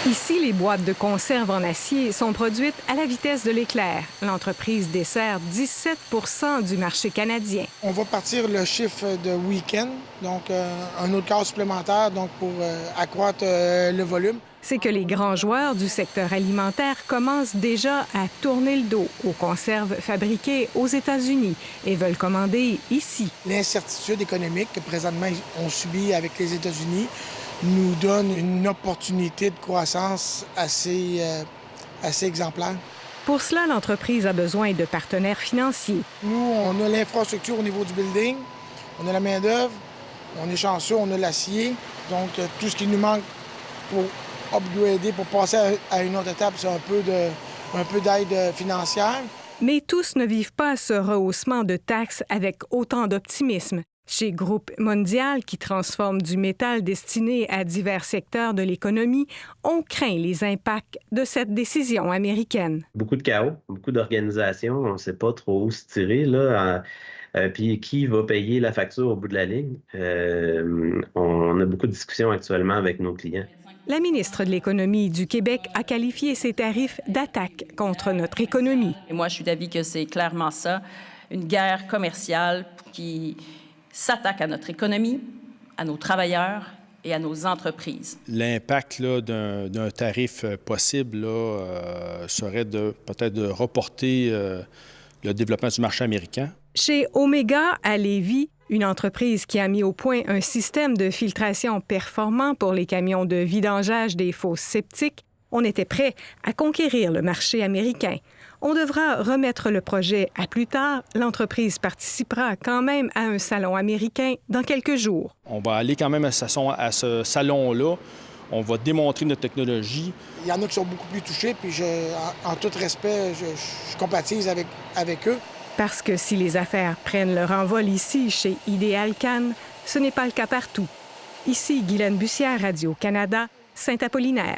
Ici, les boîtes de conserve en acier sont produites à la vitesse de l'éclair. L'entreprise dessert 17 du marché canadien. On va partir le chiffre de week-end, donc un autre quart supplémentaire donc pour accroître le volume. C'est que les grands joueurs du secteur alimentaire commencent déjà à tourner le dos aux conserves fabriquées aux États-Unis et veulent commander ici. L'incertitude économique que présentement on subit avec les États-Unis nous donne une opportunité de croissance assez exemplaire. Pour cela, l'entreprise a besoin de partenaires financiers. Nous, on a l'infrastructure au niveau du building, on a la main-d'œuvre, on est chanceux, on a l'acier. Donc, tout ce qui nous manque pour upgrader, pour passer à une autre étape, c'est un peu d'aide financière. Mais tous ne vivent pas ce rehaussement de taxes avec autant d'optimisme. Chez Groupe Mondial, qui transforme du métal destiné à divers secteurs de l'économie, on craint les impacts de cette décision américaine. Beaucoup de chaos, beaucoup d'organisations, on ne sait pas trop où se tirer, là. Puis qui va payer la facture au bout de la ligne? On a beaucoup de discussions actuellement avec nos clients. La ministre de l'Économie du Québec a qualifié ces tarifs d'attaque contre notre économie. Et moi, je suis d'avis que c'est clairement ça, une guerre commerciale qui s'attaque à notre économie, à nos travailleurs et à nos entreprises. L'impact d'un tarif possible serait peut-être de reporter le développement du marché américain. Chez Omega, à Lévis, une entreprise qui a mis au point un système de filtration performant pour les camions de vidangeage des fosses septiques, on était prêt à conquérir le marché américain. On devra remettre le projet à plus tard. L'entreprise participera quand même à un salon américain dans quelques jours. On va aller quand même à ce salon-là. On va démontrer notre technologie. Il y en a qui sont beaucoup plus touchés, puis en tout respect, je compatis avec eux. Parce que si les affaires prennent leur envol ici, chez Idéal Cannes, ce n'est pas le cas partout. Ici, Guylaine Bussière, Radio-Canada, Saint-Apollinaire.